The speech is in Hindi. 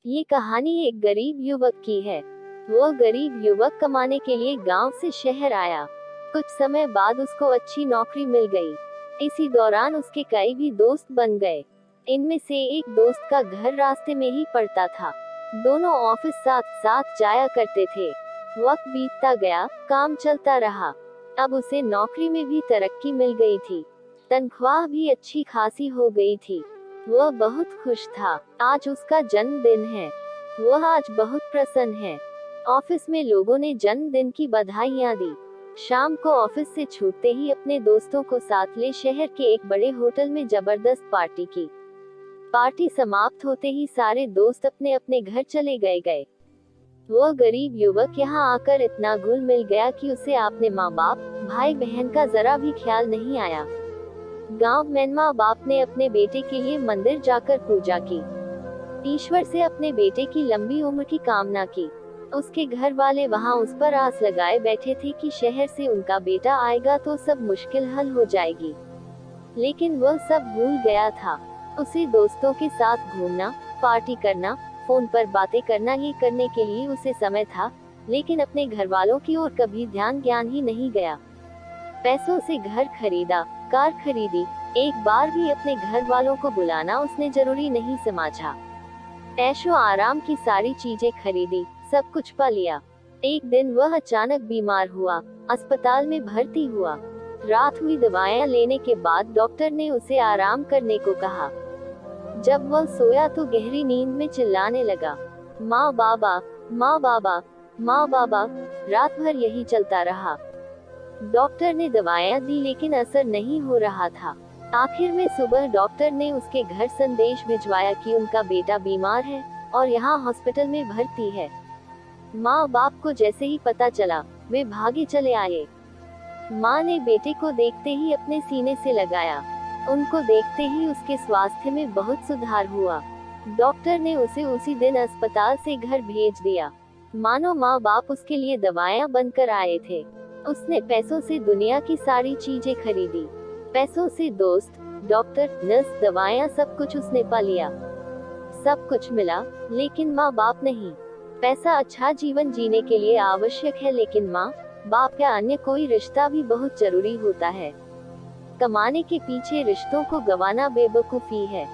ये कहानी एक गरीब युवक की है। वो गरीब युवक कमाने के लिए गांव से शहर आया। कुछ समय बाद उसको अच्छी नौकरी मिल गई। इसी दौरान उसके कई भी दोस्त बन गए। इनमें से एक दोस्त का घर रास्ते में ही पड़ता था। दोनों ऑफिस साथ साथ जाया करते थे। वक्त बीतता गया, काम चलता रहा। अब उसे नौकरी में भी तरक्की मिल गई थी। तनख्वाह भी अच्छी खासी हो गई थी। वह बहुत खुश था। आज उसका जन्मदिन है। वह आज बहुत प्रसन्न है। ऑफिस में लोगों ने जन्मदिन की बधाइयां दी। शाम को ऑफिस से छूटते ही अपने दोस्तों को साथ ले शहर के एक बड़े होटल में जबरदस्त पार्टी की। पार्टी समाप्त होते ही सारे दोस्त अपने अपने घर चले गए। वह गरीब युवक यहाँ आकर इतना घुल मिल गया कि उसे अपने माँ बाप, भाई बहन का जरा भी ख्याल नहीं आया। गांव में माँ बाप ने अपने बेटे के लिए मंदिर जाकर पूजा की। ईश्वर से अपने बेटे की लंबी उम्र की कामना की। उसके घर वाले वहां उस पर आस लगाए बैठे थे कि शहर से उनका बेटा आएगा तो सब मुश्किल हल हो जाएगी। लेकिन वह सब भूल गया था। उसे दोस्तों के साथ घूमना, पार्टी करना, फोन पर बातें करना ही करने के लिए उसे समय था, लेकिन अपने घर वालों की ओर कभी ज्ञान ही नहीं गया। पैसों से घर खरीदा, कार खरीदी, एक बार भी अपने घर वालों को बुलाना उसने जरूरी नहीं समझा। ऐशो आराम की सारी चीजें खरीदी, सब कुछ पा लिया। एक दिन वह अचानक बीमार हुआ, अस्पताल में भर्ती हुआ। रात हुई, दवाएं लेने के बाद डॉक्टर ने उसे आराम करने को कहा। जब वह सोया तो गहरी नींद में चिल्लाने लगा, माँ बाबा, माँ बाबा, माँ बाबा। रात भर यही चलता रहा। डॉक्टर ने दवाएं दी लेकिन असर नहीं हो रहा था। आखिर में सुबह डॉक्टर ने उसके घर संदेश भिजवाया कि उनका बेटा बीमार है और यहाँ हॉस्पिटल में भर्ती है। माँ बाप को जैसे ही पता चला, वे भागे चले आए। माँ ने बेटे को देखते ही अपने सीने से लगाया। उनको देखते ही उसके स्वास्थ्य में बहुत सुधार हुआ। डॉक्टर ने उसे उसी दिन अस्पताल से घर भेज दिया। मानो माँ बाप उसके लिए दवाएं बनकर आए थे। उसने पैसों से दुनिया की सारी चीजें खरीदी। पैसों से दोस्त, डॉक्टर, नर्स, दवाएं, सब कुछ उसने पा लिया। सब कुछ मिला, लेकिन माँ बाप नहीं। पैसा अच्छा जीवन जीने के लिए आवश्यक है, लेकिन माँ बाप या अन्य कोई रिश्ता भी बहुत जरूरी होता है। कमाने के पीछे रिश्तों को गंवाना बेवकूफी है।